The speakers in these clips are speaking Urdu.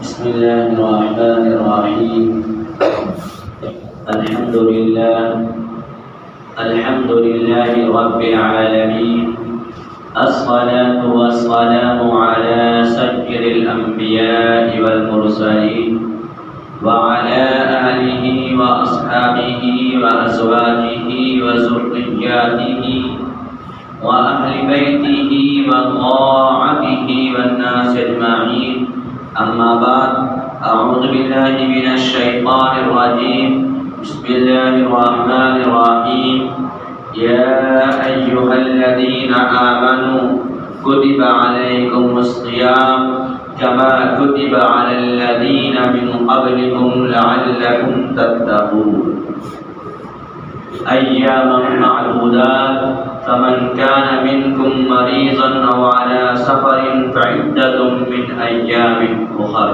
بسم الله الرحمن الرحيم. الحمد لله رب العالمين. الصلاة والسلام على سيد الأنبياء والمرسلين وعلى آله وأصحابه وأزواجه وذرياته وأهل بيته وطاعته والناس أجمعين. أما بعد، أعوذ بالله من الشيطان الرجيم. بسم الله الرحمن الرحيم. يا أيها الذين آمنوا كتب عليكم الصيام كما كتب على الذين من قبلكم لعلكم تتقون. أياما معدودات، فمن كان منكم مريضا أو على سفر فعدة من أيام أخر.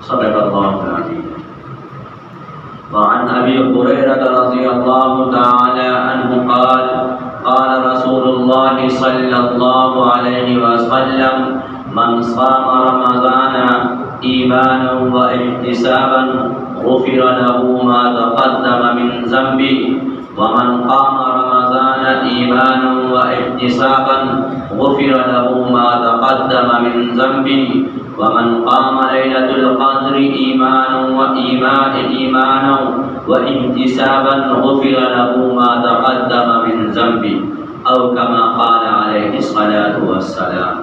صدق الله العظيم. وعن أبي هريرة رضي الله تعالى عنه قال قال رسول الله صلى الله عليه وسلم: من صام رمضان إيمانا واحتسابا غفر له ما تقدم من ذنبه، ومن قام رمضان إيمانا واحتسابا غفر له ما تقدم من ذنبه، ومن قام ليلة القدر إيمانا واحتسابا غفر له ما تقدم من ذنبه، أو كما قال عليه الصلاة والسلام.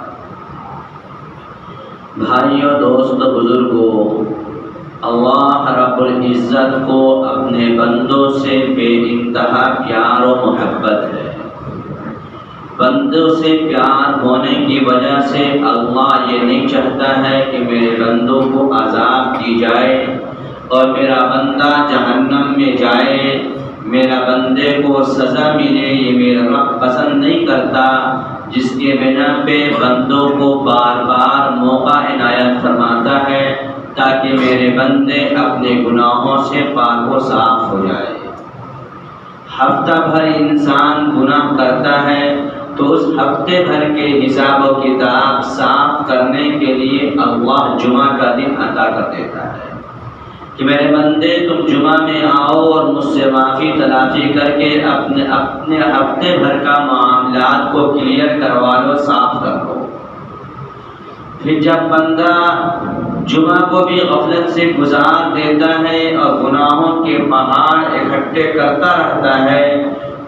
بھائیوں، دوست، بزرگوں، اللہ رب العزت کو اپنے بندوں سے بے انتہا پیار و محبت ہے. بندوں سے پیار ہونے کی وجہ سے اللہ یہ نہیں چاہتا ہے کہ میرے بندوں کو عذاب دی جائے اور میرا بندہ جہنم میں جائے، میرا بندے کو سزا ملے. یہ میرا رب پسند نہیں کرتا، جس کے بنا پہ بندوں کو بار بار موقع عنایت فرماتا ہے تاکہ میرے بندے اپنے گناہوں سے پاک و صاف ہو جائے. ہفتہ بھر انسان گناہ کرتا ہے تو اس ہفتے بھر کے حساب و کتاب صاف کرنے کے لیے اللہ جمعہ کا دن عطا کر دیتا ہے کہ میرے بندے تم جمعہ میں آؤ اور مجھ سے معافی تلافی کر کے اپنے ہفتے بھر کا معاملات کو کلیئر کروا لو، صاف کر لو. پھر جب بندہ جمعہ کو بھی غفلت سے گزار دیتا ہے اور گناہوں کے پہاڑ اکٹھے کرتا رہتا ہے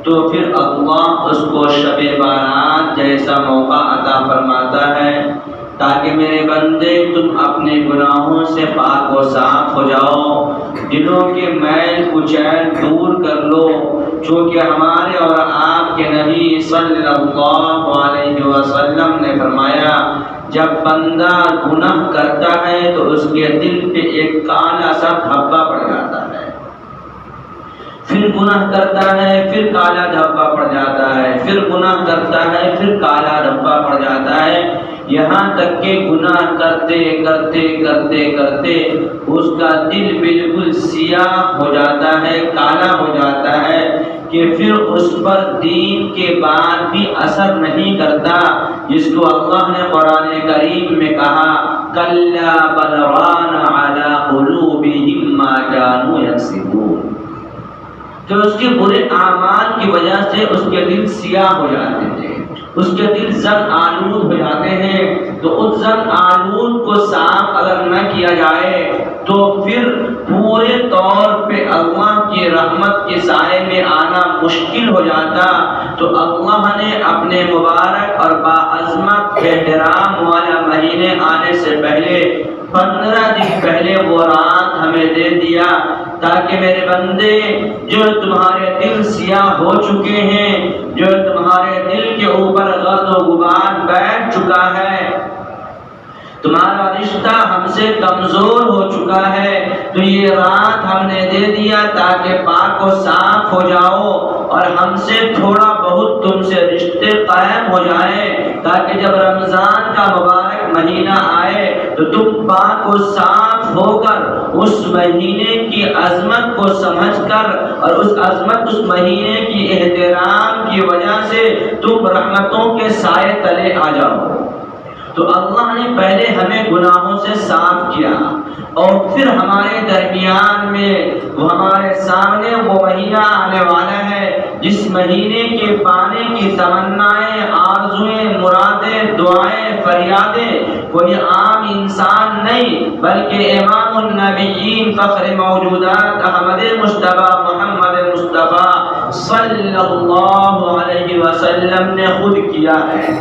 تو پھر اللہ اس کو شب بارات جیسا موقع عطا فرماتا ہے تاکہ میرے بندے تم اپنے گناہوں سے پاک و صاف ہو جاؤ، دلوں کے میل کچیل دور کر لو. چونکہ ہمارے اور آپ کے نبی صلی اللہ علیہ وسلم نے فرمایا جب بندہ گناہ کرتا ہے تو اس کے دل پہ ایک کالا سا دھبا پڑ جاتا ہے، پھر گناہ کرتا ہے پھر کالا دھبا پڑ جاتا ہے، پھر گناہ کرتا ہے پھر کالا دھبا پڑ جاتا ہے، یہاں تک کہ گناہ کرتے کرتے کرتے کرتے اس کا دل بالکل سیاہ ہو جاتا ہے، کالا ہو جاتا ہے کہ پھر اس پر دین کے بعد بھی اثر نہیں کرتا، جس کو اللہ نے قرآن کریم میں کہا کلا بل ران علی قلوبہم ما کانوا یکسبون. تو اس کے برے اعمال کی وجہ سے اس کے دل سیاہ ہو جاتے ہیں، اس کے دل زنگ آلود ہو جاتے ہیں. تو اس زنگ آلود کو صاف اگر نہ کیا جائے تو پھر پورے طور پہ اللہ کی رحمت کے سائے میں آنا مشکل ہو جاتا. تو اللہ نے اپنے مبارک اور باعظمت احترام والا مہینے آنے سے پہلے 15 دن پہلے وہ رات ہمیں دے دیا تاکہ میرے بندے جو تمہارے دل سیاہ ہو چکے ہیں، جو تمہارے دل کے اوپر غض و غبار بیٹھ چکا ہے، تمہارا رشتہ ہم سے کمزور ہو چکا ہے، تو یہ رات ہم نے دے دیا تاکہ پاک و صاف ہو جاؤ اور ہم سے تھوڑا بہت تم سے رشتے قائم ہو جائیں تاکہ جب رمضان کا مبارک مہینہ آئے تو تم پاک و صاف ہو کر اس مہینے کی عظمت کو سمجھ کر اور اس عظمت اس مہینے کی احترام کی وجہ سے تم رحمتوں کے سائے تلے آ جاؤ. تو تو اللہ نے پہلے ہمیں گناہوں سے صاف کیا اور پھر ہمارے درمیان میں وہ ہمارے سامنے وہ مہینہ آنے والا ہے جس مہینے کے پانے کی تمنائیں، آرزویں، مرادیں، دعائیں، فریادیں کوئی عام انسان نہیں بلکہ امام النبیین، فخر موجودات احمد مصطفیٰ محمد مصطفیٰ صلی اللہ علیہ وسلم نے خود کیا ہے۔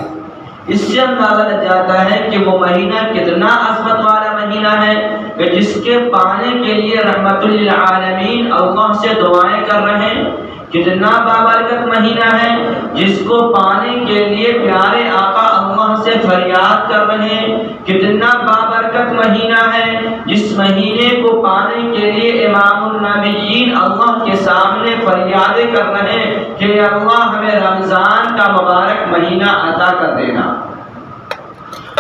اس سے اندازہ لگ جاتا ہے کہ وہ مہینہ کتنا عظمت والا مہینہ ہے کہ جس کے پانے کے لیے رحمت للعالمین اللہ سے دعائیں کر رہے ہیں۔ کتنا بابرکت مہینہ ہے جس کو پانے کے لیے پیارے آقا اللہ سے فریاد کر رہے ہیں۔ کتنا بابرکت مہینہ ہے جس مہینے کو پانے کے لیے امام النبیین اللہ کے سامنے فریادیں کر رہے ہیں کہ اللہ ہمیں رمضان کا مبارک مہینہ عطا کر دینا۔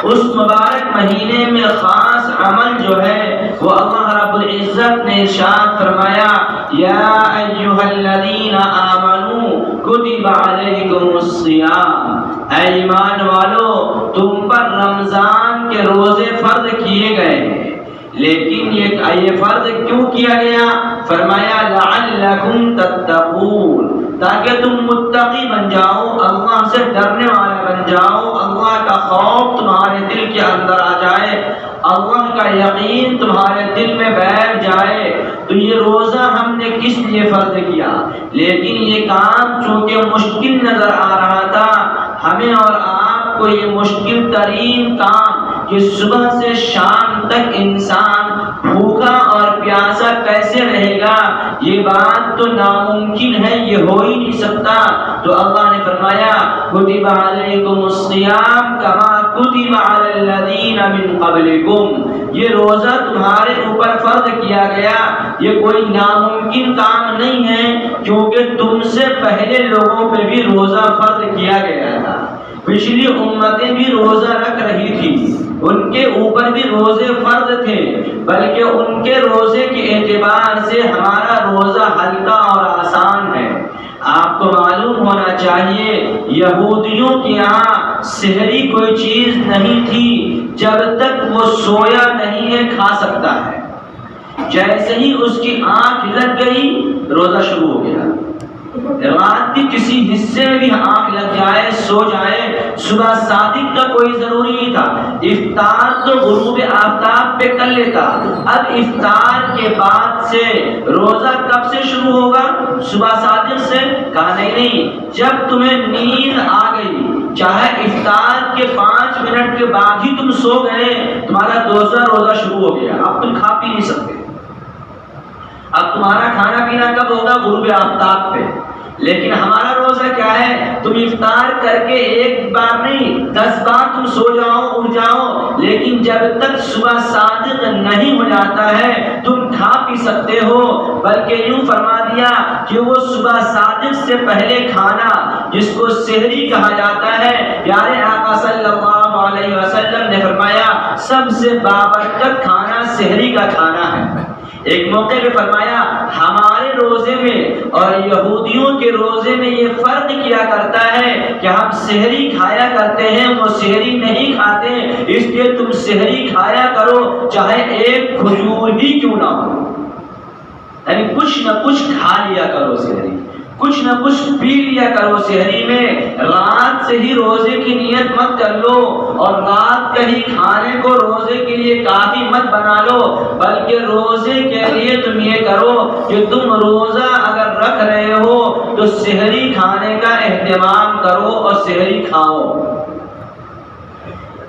اس مبارک مہینے میں خاص عمل جو ہے وہ اللہ رب العزت نے ارشاد فرمایا، یا ایھا الذین آمنوا کتب علیکم الصیام، اے ایمان والو تم پر رمضان کے روزے فرض کیے گئے ہیں۔ لیکن یہ فرض کیوں کیا گیا؟ فرمایا لعلکم تتقون، تاکہ تم متقی بن جاؤ، اللہ سے ڈرنے والا بن جاؤ، اللہ کا خوف تمہارے دل کے اندر آ جائے، اللہ کا یقین تمہارے دل میں بیٹھ جائے۔ تو یہ روزہ ہم نے کس لیے فرض کیا؟ لیکن یہ کام چونکہ مشکل نظر آ رہا تھا ہمیں اور آپ کو، یہ مشکل ترین کام کہ صبح سے شام تک انسان بھوکا اور پیاسا کیسے رہے گا، یہ بات تو ناممکن ہے، یہ ہو ہی نہیں سکتا۔ تو اللہ نے فرمایا کتب علیکم الصیام کما کتب علی الذین من قبلکم، یہ روزہ تمہارے اوپر فرض کیا گیا، یہ کوئی ناممکن کام نہیں ہے کیونکہ تم سے پہلے لوگوں پہ بھی روزہ فرض کیا گیا تھا۔ پچھلی امتیں بھی روزہ رکھ رہی تھی، ان کے اوپر بھی روزے فرض تھے، بلکہ ان کے روزے کے اعتبار سے ہمارا روزہ ہلکا اور آسان ہے۔ آپ کو معلوم ہونا چاہیے یہودیوں کے یہاں سحری کوئی چیز نہیں تھی، جب تک وہ سویا نہیں ہے کھا سکتا ہے، جیسے ہی اس کی آنکھ لگ گئی روزہ شروع ہو گیا۔ رات کی کسی حصے میں بھی آنکھ لگ جائے، سو جائے، صبح صادق کا کوئی ضروری نہیں تھا، افطار تو غروب آفتاب پہ کر لیتا۔ اب افطار کے بعد سے روزہ کب سے شروع ہوگا؟ صبح صادق سے؟ کہا نہیں، جب تمہیں نیند آ گئی، چاہے افطار کے 5 منٹ کے بعد ہی تم سو گئے، تمہارا دوسرا روزہ شروع ہو گیا، اب تم کھا پی نہیں سکتے۔ اب تمہارا کھانا پینا کب ہوگا؟ غروب آفتاب پہ۔ لیکن ہمارا روزہ کیا ہے؟ تم افطار کر کے ایک بار نہیں 10 بار تم سو جاؤ، اٹھ جاؤ، لیکن جب تک صبح صادق نہیں ہو جاتا ہے تم کھا پی سکتے ہو۔ بلکہ یوں فرما دیا کہ وہ صبح صادق سے پہلے کھانا جس کو سحری کہا جاتا ہے، پیارے آقا صلی اللہ علیہ وسلم نے فرمایا سب سے بابرکت کھانا سحری کا کھانا ہے۔ ایک موقع پہ فرمایا ہمارے روزے میں اور یہودیوں کے روزے میں یہ فرق کیا کرتا ہے کہ ہم سحری کھایا کرتے ہیں، وہ سحری نہیں کھاتے، اس لیے تم سحری کھایا کرو چاہے ایک کھجور ہی کیوں نہ ہو، یعنی کچھ نہ کچھ کھا لیا کرو، سحری کچھ نہ کچھ پی لیا کرو سحری میں۔ رات سے ہی روزے کی نیت مت کر لو اور رات کا ہی کھانے کو روزے کے لیے کافی مت بنا لو، بلکہ روزے کے لیے تم یہ کرو کہ تم روزہ اگر رکھ رہے ہو تو سحری کھانے کا اہتمام کرو اور سحری کھاؤ۔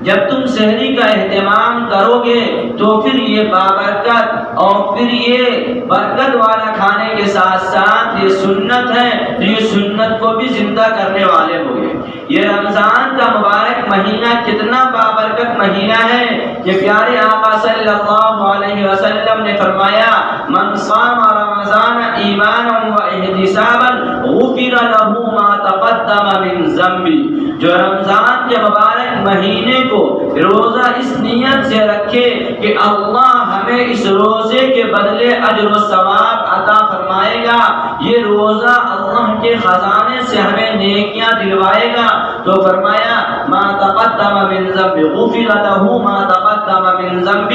جب تم سحری کا اہتمام کرو گے تو پھر یہ بابرکت اور پھر یہ برکت والا کھانے کے ساتھ ساتھ یہ سنت ہے، تو یہ سنت کو بھی زندہ کرنے والے ہوں گے۔ یہ رمضان کا مبارک مہینہ کتنا بابرکت مہینہ ہے کہ پیارے آقا صلی اللہ علیہ وسلم نے فرمایا من صام رمضان ایمانا و احتسابا غفر له ما تقدم من ذنبه، جو رمضان کے مبارک مہینے کو روزہ اس نیت سے رکھے کہ اللہ ہمیں اس روزے کے بدلے اجر و ثواب عطا فرمائے گا، یہ روزہ اللہ کے خزانے سے ہمیں نیکیاں دلوائے گا، تو فرمایا ما تقدم من ذنب غفر له ما تقدم من ذنب،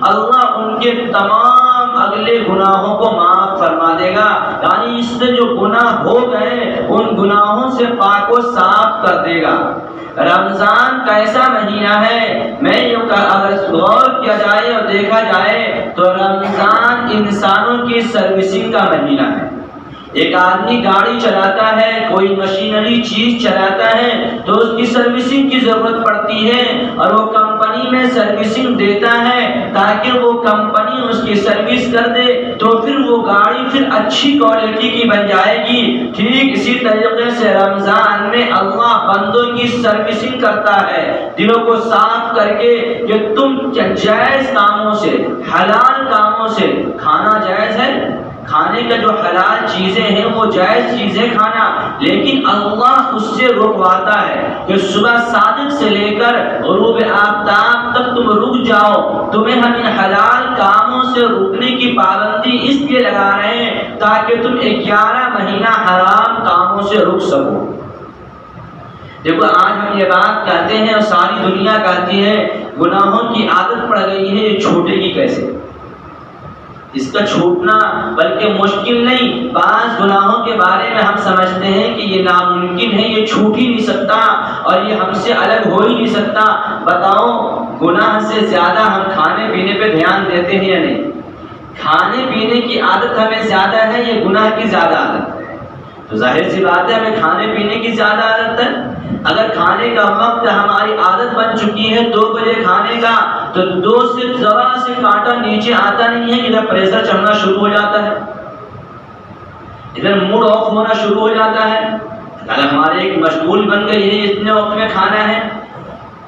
اللہ ان کے تمام اگلے گناہوں کو معاف فرما دے گا، یعنی اس سے جو گناہ ہو گئے ان گناہوں سے پاک و صاف کر دے گا۔ رمضان کیسا مہینہ ہے؟ میں یوں کہ اگر غور کیا جائے اور دیکھا جائے تو رمضان انسانوں کی سروسنگ کا مہینہ ہے۔ ایک آدمی گاڑی چلاتا ہے، کوئی مشینری چیز چلاتا ہے تو اس کی سروسنگ کی ضرورت پڑتی ہے اور وہ کمپنی میں سروسنگ دیتا ہے تاکہ وہ کمپنی اس کی سروس کر دے تو پھر وہ گاڑی پھر اچھی کوالٹی کی بن جائے گی۔ ٹھیک اسی طریقے سے رمضان میں اللہ بندوں کی سروسنگ کرتا ہے، دلوں کو صاف کر کے کہ تم جائز کاموں سے، حلال کاموں سے، کھانا جائز ہے، کھانے کا جو حلال چیزیں ہیں وہ جائز چیزیں کھانا، لیکن اللہ اس سے رکواتا ہے کہ صبح صادق سے لے کر غروب آفتاب تک تم رک جاؤ، تمہیں ہم ان حلال کاموں سے رکنے کی پابندی اس لیے لگا رہے ہیں تاکہ تم 11 مہینہ حرام کاموں سے رک سکو۔ دیکھو آج ہم یہ بات کہتے ہیں اور ساری دنیا کہتی ہے گناہوں کی عادت پڑ گئی ہے، یہ چھوٹے گی کیسے؟ اس کا چھوٹنا بلکہ مشکل نہیں، بعض گناہوں کے بارے میں ہم سمجھتے ہیں کہ یہ ناممکن ہے، یہ چھوٹ ہی نہیں سکتا اور یہ ہم سے الگ ہو ہی نہیں سکتا۔ بتاؤ گناہ سے زیادہ ہم کھانے پینے پہ دھیان دیتے ہیں یا نہیں؟ کھانے پینے کی عادت ہمیں زیادہ ہے یا گناہ کی زیادہ عادت ہے؟ تو ظاہر سی بات ہے ہمیں کھانے پینے کی زیادہ عادت ہے۔ اگر کھانے کا وقت ہماری عادت بن چکی ہے 2 بجے کھانے کا تو 2 سے ذرا سے کانٹا نیچے آتا نہیں ہے، ادھر پریشر چڑھنا شروع ہو جاتا ہے، ادھر موڈ آف ہونا شروع ہو جاتا ہے۔ اگر ہمارے ایک مشغول بن گئی ہے اتنے وقت میں کھانا ہے،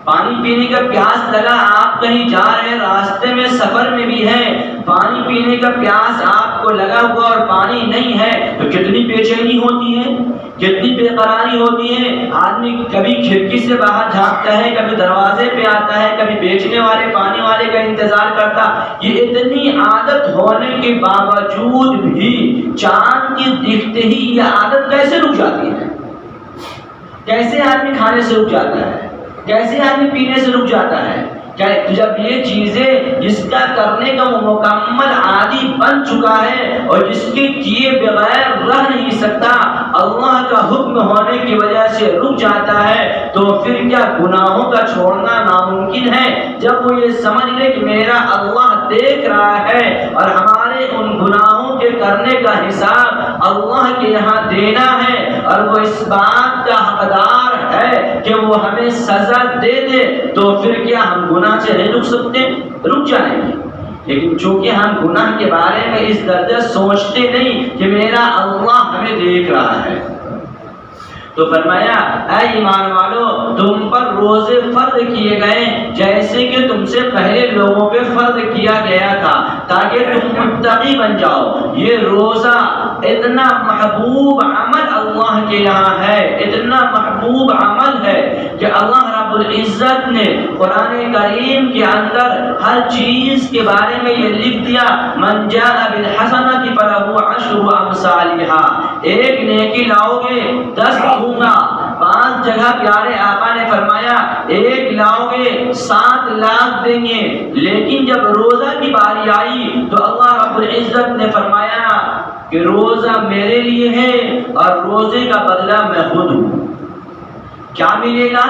پانی پینے کا پیاس لگا، آپ کہیں جا رہے ہیں راستے میں سفر میں بھی ہے، پانی پینے کا پیاس آپ کو لگا ہوا اور پانی نہیں ہے تو کتنی بے چینی ہوتی ہے، کتنی بے قراری ہوتی ہے۔ آدمی کبھی کھڑکی سے باہر جھانکتا ہے، کبھی دروازے پہ آتا ہے، کبھی بیچنے والے پانی والے کا انتظار کرتا۔ یہ اتنی عادت ہونے کے باوجود بھی چاند کے دیکھتے ہی یہ عادت کیسے رک جاتی ہے؟ کیسے آدمی کھانے سے رک جاتا ہے؟ کیسے آدمی پینے سے رک جاتا ہے؟ جب یہ چیزیں جس کا کرنے کا وہ مکمل عادی بن چکا ہے اور جس کے کیے بغیر رہ نہیں سکتا، اللہ کا حکم ہونے کی وجہ سے رک جاتا ہے، تو پھر کیا گناہوں کا چھوڑنا ناممکن ہے؟ جب وہ یہ سمجھ لے کہ میرا اللہ دیکھ رہا ہے اور ہمارے ان گناہوں کے کرنے کا حساب اللہ کے یہاں دینا ہے اور وہ اس بات کا حقدار ہے کہ وہ ہمیں سزا دے دے، تو پھر کیا ہم گناہ سے نہیں رک سکتے؟ رک جائیں گے۔ لیکن چونکہ ہم گناہ کے بارے میں اس درجہ سوچتے نہیں کہ میرا اللہ ہمیں دیکھ رہا ہے، تو فرمایا اے ایمان والو تم پر روزے فرض کیے گئے جیسے کہ تم سے پہلے لوگوں پہ فرض کیا گیا تھا تاکہ تم متقی بن جاؤ۔ یہ روزہ اتنا محبوب عمل اللہ کے یہاں ہے، اتنا محبوب عمل ہے کہ اللہ رب العزت نے قرآن کریم کے اندر ہر چیز کے بارے میں یہ لکھ دیا، من جاء بالحسنۃ فلہ عشر امثالها، ایک نیکی لاؤ گے 10 دوں گا۔ 5 جگہ پیارے آقا نے فرمایا ایک لاؤ گے 7 لاکھ دیں گے، لیکن جب روزہ کی باری آئی تو اللہ رب العزت نے فرمایا کہ روزہ میرے لیے ہے اور روزے کا بدلہ میں خود ہوں۔ کیا ملے گا؟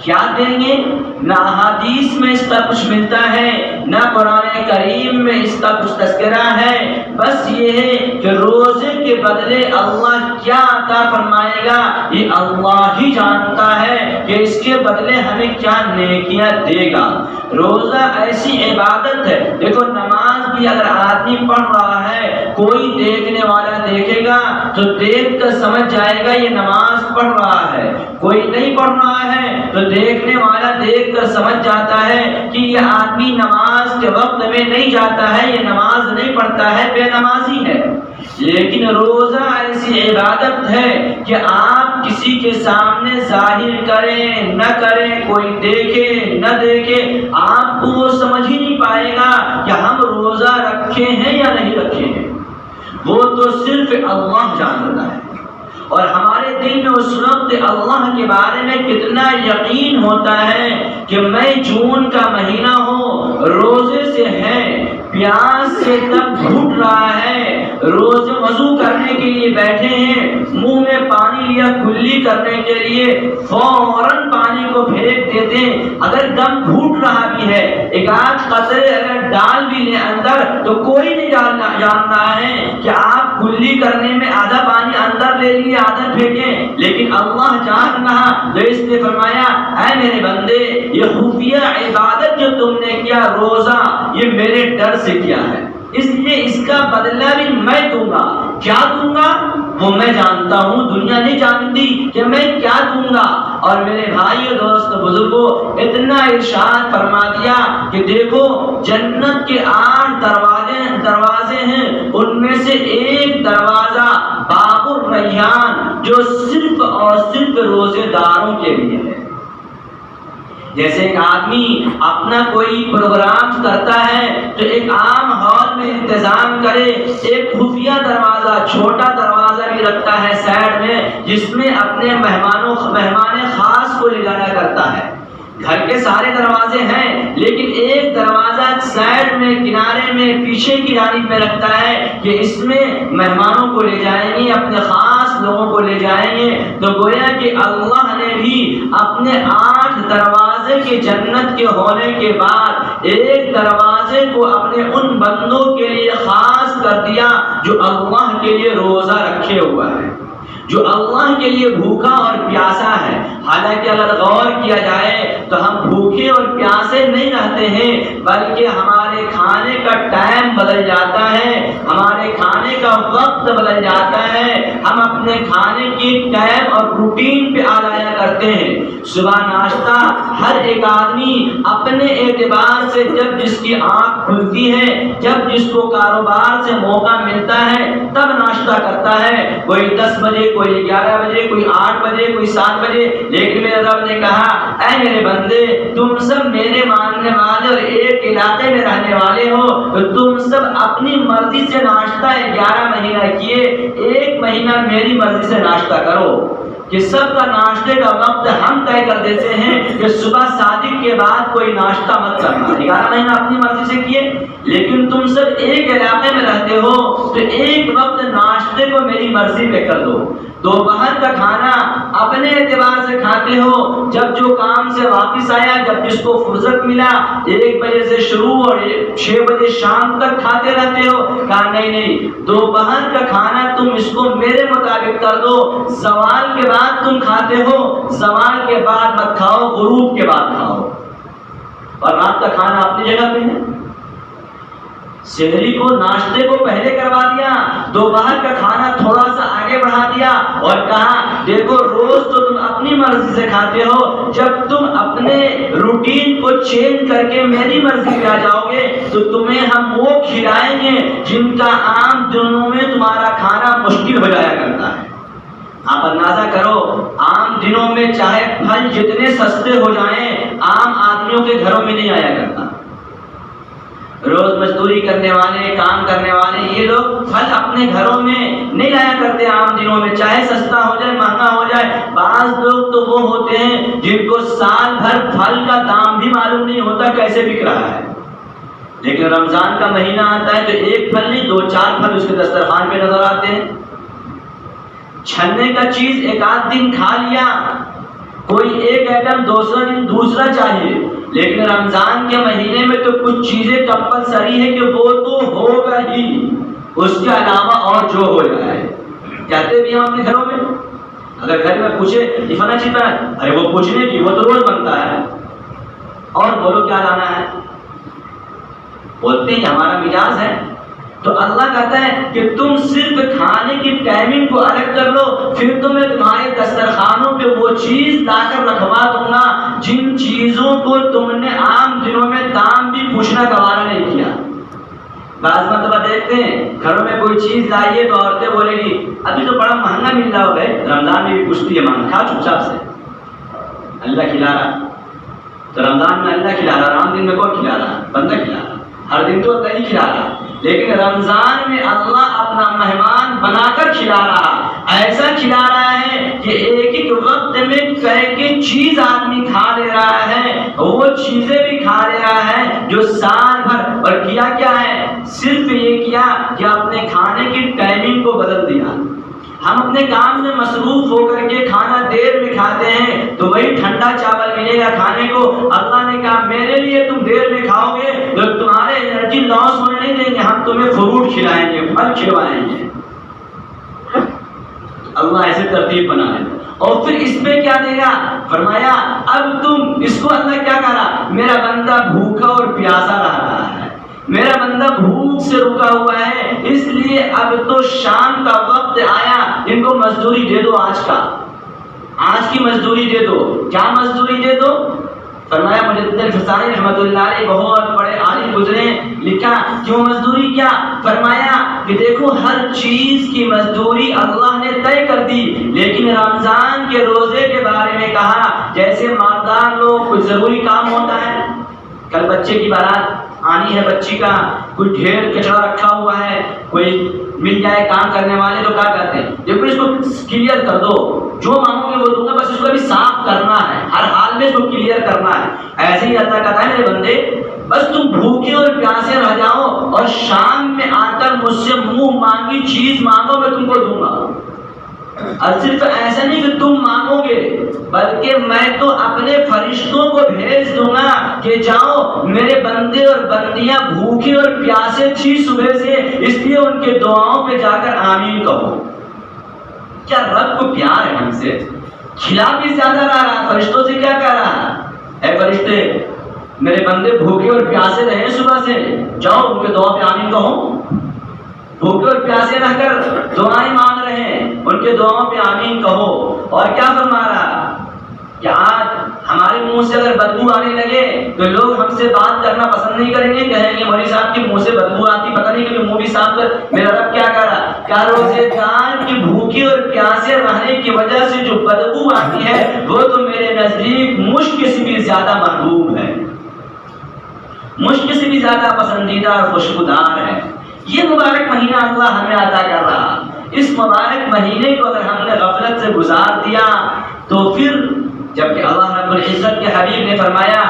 کیا دیں گے؟ نہ احادیث میں اس کا کچھ ملتا ہے، نہ قرآن کریم میں اس کا کچھ تذکرہ ہے، بس یہ ہے کہ روزے کے بدلے اللہ کیا عطا فرمائے گا یہ اللہ ہی جانتا ہے کہ اس کے بدلے ہمیں کیا نیکیاں دے گا۔ روزہ ایسی عبادت ہے، دیکھو نماز بھی اگر آدمی پڑھ رہا ہے کوئی دیکھنے والا دیکھے گا تو دیکھ کر سمجھ جائے گا یہ نماز پڑھ رہا ہے، کوئی نہیں پڑھ رہا ہے تو دیکھنے والا دیکھ کر سمجھ جاتا ہے کہ یہ آدمی نماز کے وقت میں نہیں جاتا ہے، یہ نماز نہیں پڑھتا ہے، بے نمازی ہے۔ لیکن روزہ ایسی عبادت ہے کہ آپ کسی کے سامنے ظاہر کریں نہ کریں، کوئی دیکھے نہ دیکھے، آپ کو وہ سمجھ ہی نہیں پائے گا کہ ہم روزہ رکھے ہیں یا نہیں رکھے ہیں، وہ تو صرف اللہ جانتا ہے۔ اور ہمارے دل میں اس وقت اللہ کے بارے میں کتنا یقین ہوتا ہے کہ میں جون کا مہینہ ہو، روزے سے ہے، پیاس سے تب گھٹ رہا ہے، روزے وضو کرنے کے لیے بیٹھے ہیں، منہ میں پانی لیا کلی کرنے کے لیے فوراً پانی کو پھینک دیتے ہیں۔ اگر دم گھٹ رہا بھی ہے، ایک آدھ قطرے اگر ڈال بھی لیں اندر تو کوئی نہیں جانتا ہے کہ آپ کلی کرنے میں آدھا پانی اندر لے لیے آدھا پھینکیں، لیکن اللہ جان رہا، تو اس نے فرمایا اے میرے بندے، یہ خفیہ عبادت جو تم نے کیا روزہ، یہ میرے ڈر سے کیا ہے، اس لیے اس کا بدلہ بھی میں دوں گا۔ کیا دوں گا وہ میں جانتا ہوں، دنیا نہیں جانتی کہ میں کیا دوں گا۔ اور میرے بھائیو دوست بزرگوں، اتنا ارشاد فرما دیا کہ دیکھو جنت کے 8 دروازے ہیں، ان میں سے ایک دروازہ باب الریان جو صرف اور صرف روزے داروں کے لیے ہے۔ جیسے ایک آدمی اپنا کوئی پروگرام کرتا ہے تو ایک عام ہال میں انتظام کرے، ایک خفیہ دروازہ، چھوٹا دروازہ بھی رکھتا ہے سائڈ میں، جس میں اپنے مہمان خاص کو لے جایا کرتا ہے۔ گھر کے سارے دروازے ہیں لیکن ایک دروازہ سائڈ میں، کنارے میں، پیچھے کی جانب میں رکھتا ہے کہ اس میں مہمانوں کو لے جائیں گے، اپنے خاص لوگوں کو لے جائیں گے۔ تو گویا کہ اللہ نے بھی اپنے 8 دروازے کے جنت کے ہونے کے بعد ایک دروازے کو اپنے ان بندوں کے لیے خاص کر دیا جو اللہ کے لیے روزہ رکھے ہوا ہے، جو اللہ کے لیے بھوکا اور پیاسا ہے۔ حالانکہ اگر غور کیا جائے تو ہم بھوکے اور پیاسے نہیں رہتے ہیں، بلکہ ہمارے کھانے کا ٹائم بدل جاتا ہے، ہمارے کھانے کا وقت بدل جاتا ہے، ہم اپنے کھانے کی ٹائم اور روٹین پہ آ جایا کرتے ہیں۔ صبح ناشتہ ہر ایک آدمی اپنے اعتبار سے جب جس کی آنکھ کھلتی ہے، جب جس کو کاروبار سے موقع ملتا ہے تب ناشتہ کرتا ہے، کوئی 10 بجے، کوئی 11 بجے، کوئی 8 بجے، کوئی 7 بجے۔ لیکن میرے رب نے کہا اے میرے بندے، تم سب میرے ماننے والے اور ایک علاقے میں رہنے والے ہو، تو تم سب اپنی مرضی سے ناشتہ 11 مہینہ کیے، 1 مہینہ میری مرضی سے ناشتہ کرو، کہ سب کا ناشتے کا وقت ہم طے کر دیتے ہیں کہ صبح صادق کے بعد کوئی ناشتہ مت کرنا۔ 11 مہینہ اپنی مرضی سے کیے، لیکن تم سب ایک علاقے میں رہتے ہو تو ایک وقت ناشتے کو میری مرضی پہ کر دو۔ دوپہر کا کھانا اپنے اعتبار سے کھاتے ہو، جب جو کام سے واپس آیا، جب جس کو فرصت ملا، 1 بجے سے شروع اور 6 بجے شام تک کھاتے رہتے ہو۔ کہا نہیں، دوپہر کا کھانا تم اس کو میرے مطابق کر دو، زوال کے بعد تم کھاتے ہو، زوال کے بعد مت کھاؤ، غروب کے بعد کھاؤ، اور رات کا کھانا اپنی جگہ پہ ہے۔ سحری کو، ناشتے کو پہلے کروا دیا، دوپہر کا کھانا تھوڑا سا آگے بڑھا دیا، اور کہا دیکھو روز تو تم اپنی مرضی سے کھاتے ہو، جب تم اپنے روٹین کو چینج کر کے میری مرضی پہ آ جاؤ گے تو تمہیں ہم وہ کھلائیں گے جن کا عام دنوں میں تمہارا کھانا مشکل ہو جایا کرتا ہے۔ آپ اندازہ کرو، عام دنوں میں چاہے پھل جتنے سستے ہو جائیں، عام آدمیوں کے گھروں میں نہیں آیا کرتا۔ روز مزدوری کرنے والے، کام کرنے والے، یہ لوگ پھل اپنے گھروں میں نہیں لایا کرتے عام دنوں میں، چاہے سستا ہو جائے، مہنگا ہو جائے۔ بعض لوگ تو وہ ہوتے ہیں جن کو سال بھر پھل کا دام بھی معلوم نہیں ہوتا کیسے بک رہا ہے، لیکن رمضان کا مہینہ آتا ہے تو 1 پھل نہیں 2-4 پھل اس کے دسترخوان پہ نظر آتے ہیں۔ چھلنے کا چیز 1 آدھ دن کھا لیا، کوئی ایک ایٹم دوسرا دن دوسرا چاہیے، لیکن رمضان کے مہینے میں تو کچھ چیزیں کمپلسری ہے کہ وہ تو ہوگا ہی، اس کے علاوہ اور جو ہو جائے۔ کہتے بھی ہم اپنے گھروں میں، اگر گھر میں پوچھے یہ فلاں چیز بنا، ارے وہ پوچھنے کی، وہ تو روز بنتا ہے، اور بولو کیا لانا ہے، بولتے ہیں ہمارا مزاج ہے۔ تو اللہ کہتا ہے کہ تم صرف کھانے کی ٹائمنگ کو الگ کر لو، پھر تو میں تمہارے دسترخوانوں پہ وہ چیز لا کر رکھوا دوں گا جن چیزوں کو تم نے عام دنوں میں دام بھی پوچھنا گوارا نہیں کیا۔ بعض مرتبہ دیکھتے ہیں گھروں میں کوئی چیز لائیے تو عورتیں بولے گی ابھی تو بڑا مہنگا مل رہا ہوگا، رمضان میں بھی پوچھتی ہے مہنگا، کھا چپ چاپ سے، اللہ کھلا رہا، تو رمضان میں اللہ کھلا رہا، عام دن میں کون کھلا رہا؟ بندہ کھلا رہا، ہر دن تو اللہ ہی کھلا رہا، لیکن رمضان میں اللہ اپنا مہمان بنا کر کھلا رہا۔ ایسا کھلا رہا ہے کہ ایک ایک وقت میں کئی چیز آدمی کھا لے رہا ہے، وہ چیزیں بھی کھا لے رہا ہے جو سال بھر، اور کیا کیا ہے، صرف یہ کیا کہ اپنے کھانے کی ٹائمنگ کو بدل دیا۔ ہم اپنے کام میں مصروف ہو کر کے کھانا دیر میں کھاتے ہیں تو وہی ٹھنڈا چاول ملے گا کھانے کو۔ اللہ نے کہا میرے لیے تم دیر میں کھاؤ گے تو تمہارے انرجی لاس ہونے نہیں دیں گے، ہم تمہیں فروٹ کھلائیں گے، پھل کھلوائیں گے۔ اللہ ایسے ترتیب بنا ہے، اور پھر اس میں کیا دے گا، فرمایا اب تم اس کو، اللہ کیا کہا، میرا بندہ بھوکا اور پیاسا رہ رہا ہے، میرا بندہ بھوک سے رکا ہوا ہے، اس لیے اب تو شام کا وقت آیا، ان کو مزدوری دے دو، آج کی مزدوری دے دو۔ کیا مزدوری دے دو؟ فرمایا مجدد الفسانی رحمۃ اللہ علیہ بہت بڑے عالم گزرے، لکھا کیوں مزدوری کیا؟ فرمایا کہ دیکھو ہر چیز کی مزدوری اللہ نے طے کر دی، لیکن رمضان کے روزے کے بارے میں کہا جیسے مالدار لوگ کوئی ضروری کام ہوتا ہے، کل بچے کی بارات آنی ہے، بچی کا کوئی ڈھیر کچرا رکھا ہوا ہے، کوئی مل جائے کام کرنے والے تو کیا کہتے ہیں، دیکھو اس کو کلیئر کر دو، جو مانگو گے وہ دوں گا، بس اس کو بھی صاف کرنا ہے، ہر حال میں اس کو کلیئر کرنا ہے۔ ایسے ہی اللہ کہتا ہے میرے بندے بس تم بھوکے اور پیاسے رہ جاؤ اور شام میں آ کر مجھ سے منہ مانگی چیز مانگو، میں تم کو دوں گا۔ اور صرف ایسا نہیں کہ تم مانگو گے، بلکہ میں تو اپنے فرشتوں کو بھیج دوں گا کہ جاؤ میرے بندے اور بندیاں بھوکے اور پیاسے تھی صبح سے، اس لیے ان کے دعاؤں پہ جا کر آمین کہو۔ کیا رب کو پیار ہے ہم سے؟ کھلا بھی زیادہ رہا، فرشتوں سے کیا کہہ رہا ہے، اے فرشتے میرے بندے بھوکے اور پیاسے رہے صبح سے، جاؤ ان کے دعا پہ آمین کہو۔ بھوکے اور پیاسے رہ کر دعائیں مانگ رہے ہیں، ان کے دعاؤں پہ آمین کہو۔ اور کیا فرما رہا کہ آج ہمارے منہ سے اگر بدبو آنے لگے تو لوگ ہم سے بات کرنا پسند نہیں کریں گے، کہیں گے مولوی صاحب کے منہ سے بدبو آتی، پتہ نہیں کہ منہ بھی صاف کر۔ میرا رب کیا کہہ رہا، کیا روزے دار کی بھوکے اور پیاسے رہنے کی وجہ سے جو بدبو آتی ہے وہ تو میرے نزدیک مشک سے بھی زیادہ محبوب ہے، مشک سے بھی زیادہ پسندیدہ اور خوشبودار ہے۔ یہ مبارک مہینہ اللہ ہمیں عطا کر رہا، اس مبارک مہینے کو اگر ہم نے غفلت سے گزار دیا تو پھر جبکہ اللہ رب العزت کے حبیب نے فرمایا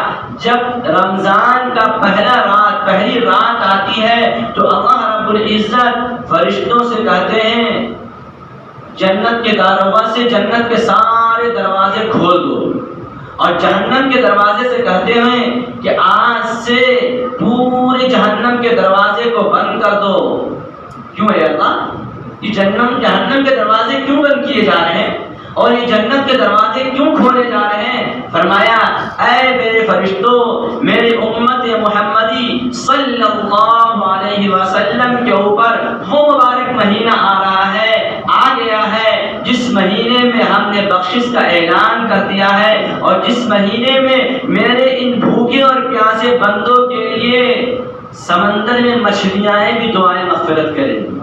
جب رمضان کا پہلی رات آتی ہے تو اللہ رب العزت فرشتوں سے کہتے ہیں جنت کے داروغہ سے جنت کے سارے دروازے کھول دو، اور جہنم کے دروازے سے کہتے ہیں کہ آج سے پورے جہنم کے دروازے کو بند کر دو۔ کیوں ہے اللہ، یہ جہنم کے دروازے کیوں بند کیے جا رہے ہیں اور یہ جنت کے دروازے کیوں کھولے جا رہے ہیں؟ فرمایا اے میرے فرشتوں، میرے امت محمدی صلی اللہ علیہ وسلم کے اوپر وہ مبارک مہینہ آ رہا ہے، آ گیا ہے جس مہینے میں ہم نے بخشش کا اعلان کر دیا ہے، اور جس مہینے میں میرے ان بھوکے اور پیاسے بندوں کے لیے سمندر میں مچھلیاں بھی دعائیں مغفرت کریں گی،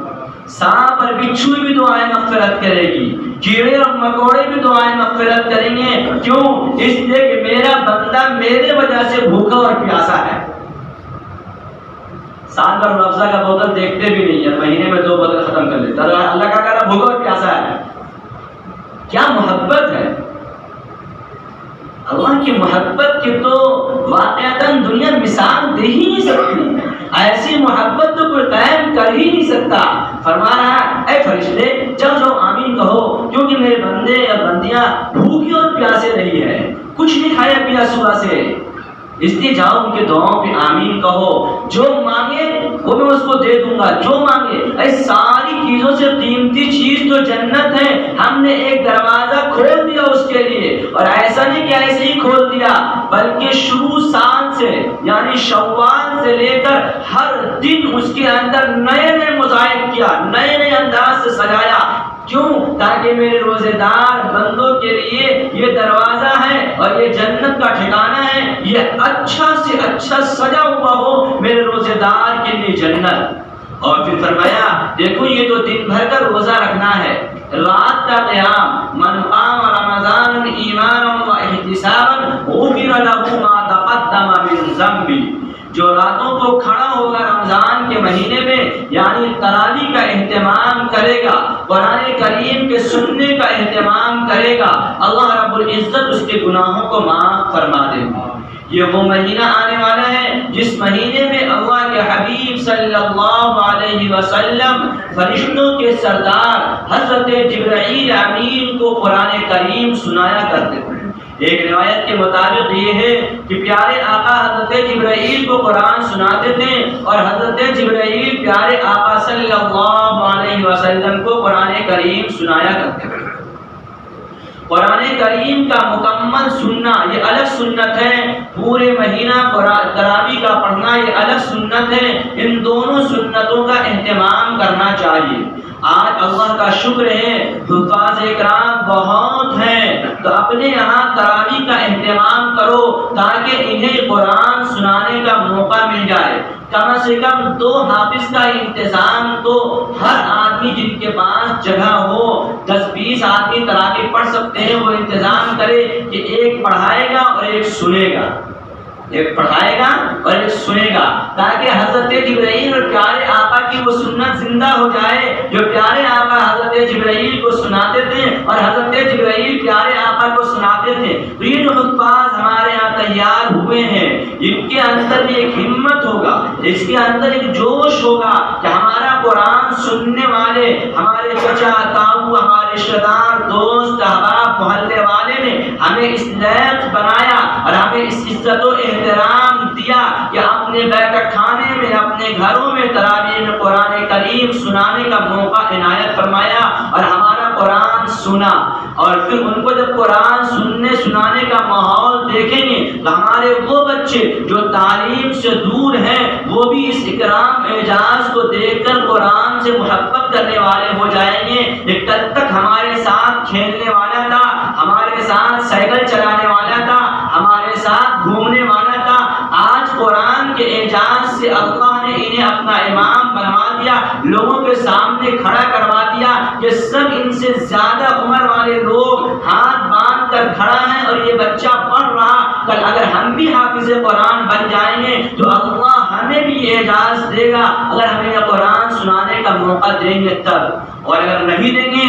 سانپ اور بچھو بھی دعائیں مغفرت کرے گی، کیڑے اور مکوڑے بھی دعائیں مغفرت کریں گے۔ کیوں؟ اس لیے کہ میرا بندہ میرے وجہ سے بھوکا اور پیاسا ہے۔ سال بھر روزہ کا بوتل دیکھتے بھی نہیں ہے، مہینے میں 2 بوتل ختم کر لیتا، اللہ کا کہہ رہا بھوکا اور پیاسا ہے۔ کیا محبت ہے! اللہ کی محبت کی تو واقعتاً دنیا مثال دے ہی نہیں سکتی، ایسی محبت تو کوئی قائم کر ہی نہیں سکتا۔ فرما رہا اے فرشتے جاؤ جاؤ آمین کہو، کیونکہ میرے بندے اور بندیاں بھوکے اور پیاسے نہیں ہیں، کچھ نہیں کھایا پیا صبح سے، اس لیے جاؤ ان کے دعاؤں پہ آمین کہو، جو مانگے وہ میں اس کو دے دوں گا، جو مانگے۔ اے ساری چیزوں سے قیمتی چیز تو جنت ہے، ہم نے ایک دروازہ کھول دیا اس کے لیے، اور ایسا نہیں کہ ایسے ہی کھول دیا بلکہ شروع سال سے یعنی شوال سے لے کر ہر دن اس کے اندر نئے نئے مظاہر کیا، نئے نئے انداز سے سجایا۔ کیوں؟ تاکہ میرے روزے دار بندوں کے لیے یہ دروازہ ہے اور یہ جنت کا ٹھکانہ ہے، یہ اچھا سے اچھا سجا ہوا ہو میرے روزے دار کے لیے جنت۔ اور پھر فرمایا دیکھو یہ تو دن بھر کا روزہ رکھنا ہے، رات کا قیام، من قام رمضان ایمانا و احتسابا غفر له ما تقدم من ذنبه، جو راتوں کو کھڑا ہوگا رمضان کے مہینے میں یعنی تراویح کا اہتمام کرے گا، قرآن کریم کے سننے کا اہتمام کرے گا، اللہ رب العزت اس کے گناہوں کو معاف فرما دے گا۔ یہ وہ مہینہ آنے والا ہے جس مہینے میں اللہ کے حبیب صلی اللہ علیہ وسلم فرشتوں کے سردار حضرت جبرائیل امین کو قرآن کریم سنایا کرتے تھے۔ ایک روایت کے مطابق یہ ہے کہ پیارے آقا حضرت جبرائیل کو قرآن سناتے تھے اور حضرت جبرائیل پیارے آقا صلی اللہ علیہ وسلم کو قرآن کریم سنایا کرتے تھے۔ قرآن کریم کا مکمل سننا یہ الگ سنت ہے، پورے مہینہ تراویح کا پڑھنا یہ الگ سنت ہے۔ ان دونوں سنتوں کا اہتمام کرنا چاہیے۔ آج اللہ کا شکر ہے حفاظ کرام بہت ہیں، تو اپنے یہاں تراویح کا اہتمام کرو تاکہ انہیں قرآن سنانے کا موقع مل جائے۔ کم سے کم 2 حافظ کا انتظام تو ہر آدمی جن کے پاس جگہ ہو، 10-20 آدمی تراویح پڑھ سکتے ہیں، وہ انتظام کرے کہ ایک پڑھائے گا اور ایک سنے گا، ایک پڑھائے گا اور ایک سنے گا، تاکہ حضرت جبرائیل اور پیارے آقا کی وہ سنت زندہ ہو جائے جو پیارے آقا حضرت جبرائیل کو سناتے تھے اور حضرت جبرائیل پیارے آقا کو سناتے تھے۔ تو یہ جو حفاظ ہمارے یہاں تیار ہوئے ہیں، ان کے اندر بھی ایک ہمت ہوگا، اس کے اندر ایک جوش ہوگا کہ ہمارا قرآن سننے والے ہمارے چچا تاؤ، ہمارے رشتہ دار، دوست، احباب، محلے والے نے ہمیں اس لائق بنایا اور ہمیں اس عزت و احترام دیا کہ اپنے بیٹھ کھانے میں، اپنے گھروں میں تراویح میں قرآن کریم سنانے کا موقع عنایت فرمایا اور ہمارا قرآن سنا۔ اور پھر ان کو جب قرآن سننے سنانے کا ماحول دیکھیں گے تو ہمارے وہ بچے جو تعلیم سے دور ہیں وہ بھی اس اکرام اعجاز کو دیکھ کر قرآن سے محبت کرنے والے ہو جائیں گے۔ ایک کل تک ہمارے ساتھ کھیلنے والا تھا، ہمارے ساتھ سائیکل چلانے والا تھا، ہمارے ساتھ گھومنے والا تھا، آج قرآن کے اعجاز سے اللہ نے انہیں اپنا امام بنوا دیا، لوگوں کے سامنے کھڑا کروا دیا کہ سب ان سے زیادہ عمر والے لوگ ہاتھ باندھ کر کھڑا ہیں اور یہ بچہ پڑھ رہا۔ کل اگر ہم بھی حافظ قرآن بن جائیں گے تو اللہ ہمیں بھی اعجاز دے گا، اگر ہمیں یہ قرآن سنانے کا موقع دیں گے تب، اور اگر نہیں دیں گے،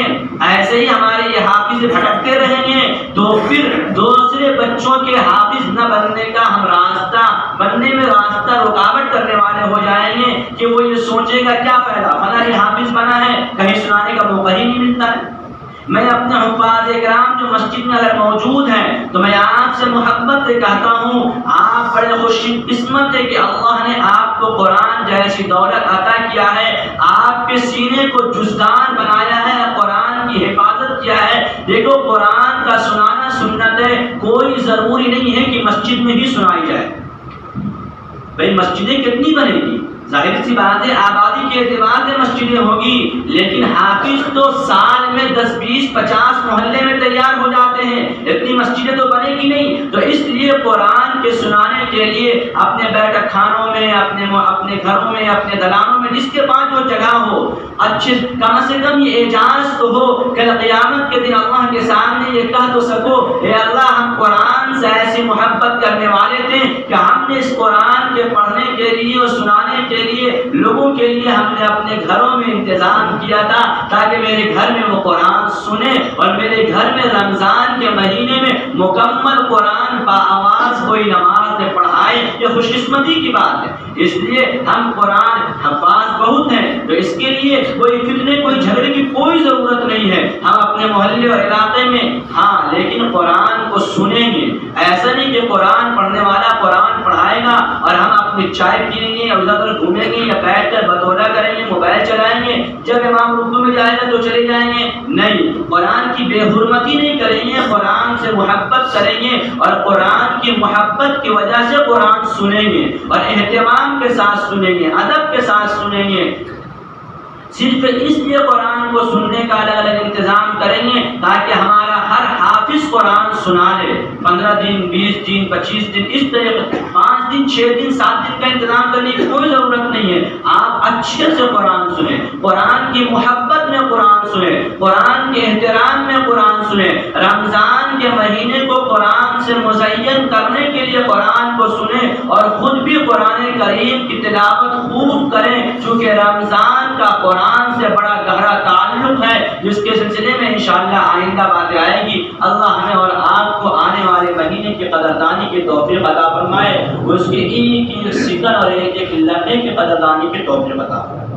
ایسے ہی ہمارے یہ حافظ بھٹکتے رہیں گے تو پھر دوسرے بچوں کے حافظ نہ بننے کا ہم راستہ بننے میں راستہ رکاوٹ کرنے والے ہو جائیں گے کہ وہ یہ سوچے گا کیا فائدہ، فلاں یہ حافظ بنا ہے، کہیں سنانے کا موقع ہی نہیں ملتا ہے۔ میں اپنے حفاظ کرام جو مسجد میں اگر موجود ہیں تو میں آپ سے محبت سے کہتا ہوں، آپ بڑے خوش قسمت ہے کہ اللہ نے آپ کو قرآن جیسی دولت عطا کیا ہے، آپ کے سینے کو جزدان بنایا ہے، قرآن کی حفاظت کیا ہے۔ دیکھو قرآن کا سنانا سنت ہے، کوئی ضروری نہیں ہے کہ مسجد میں ہی سنائی جائے۔ بھئی مسجدیں کتنی بنے گی؟ ظاہر سی بات ہے آبادی کے اعتبار سے مسجدیں ہوگی، لیکن حافظ تو سال میں 10 20 50 محلے میں تیار ہو جاتے ہیں، اتنی مسجدیں تو بنے گی نہیں۔ تو اس لیے قرآن کے سنانے کے لیے اپنے بیٹھ کھانوں میں، اپنے گھروں میں، اپنے دلانوں میں، جس کے پاس جو جگہ ہو، اچھے کم سے کم یہ اعجاز تو ہو کہ قیامت کے دن اللہ کے سامنے یہ کہہ تو سکو، اے اللہ ہم قرآن سے ایسی محبت کرنے والے تھے کہ ہم نے اس قرآن کے پڑھنے کے لیے اور سنانے کے لیے لوگوں کے لیے ہم نے اپنے گھروں میں انتظام کیا تھا تاکہ میرے گھر میں وہ قرآن سنے، اور میرے گھر میں رمضان کے مہینے میں مکمل قرآن با آواز کوئی نماز میں پڑھائے۔ یہ خوش قسمتی کی بات ہے۔ اس لیے ہم قرآن حفاظ بہت ہیں، تو اس کے لیے کوئی فتنے کوئی جھگڑے کی کوئی ضرورت نہیں ہے۔ ہم اپنے محلے اور علاقے میں ہاں لیکن قرآن کو سنیں گے، ایسا نہیں کہ قرآن پڑھنے والا قرآن پڑھائے گا اور ہم اپنی چائے پیئیں گے اور ادھر گھومیں گے یا بیٹھ کر بطولہ کریں گے، موبائل چلائیں گے، جب امام رکوع میں جائے گا تو چلے جائیں گے۔ نہیں، قرآن کی بے حرمتی نہیں کریں گے، قرآن سے محبت کریں گے اور قرآن کی محبت کی وجہ سے قرآن سنیں گے اور اہتمام کے ساتھ سنیں گے، ادب کے ساتھ سنیں گے۔ صرف اس لیے قرآن کو سننے کا الگ الگ انتظام کریں گے تاکہ ہمارا ہر حافظ قرآن سنا لے۔ 15 دن 20 دن 25 دن اس طریقے 5 دن 6 دن 7 دن کا انتظام کرنے کی کوئی ضرورت نہیں ہے۔ آپ اچھے سے قرآن سنیں، قرآن کی محبت میں قرآن سنیں، قرآن کے احترام میں قرآن سنیں، رمضان کے مہینے کو قرآن سے مزین کرنے کے لیے قرآن کو سنیں اور خود بھی قرآن کریم کی تلاوت خوب کریں، چونکہ رمضان کا قرآن سے بڑا گہرا تعلق ہے، جس کے سلسلے میں انشاءاللہ آئندہ باتیں آئے گی۔ اللہ ہمیں اور آپ کو آنے والے مہینے کی قدردانی کی توفیق عطا فرمائے، اس کے ایک ایک سیکنڈ اور ایک ایک لمحے کی قدردانی کی توفیق عطا فرمائے۔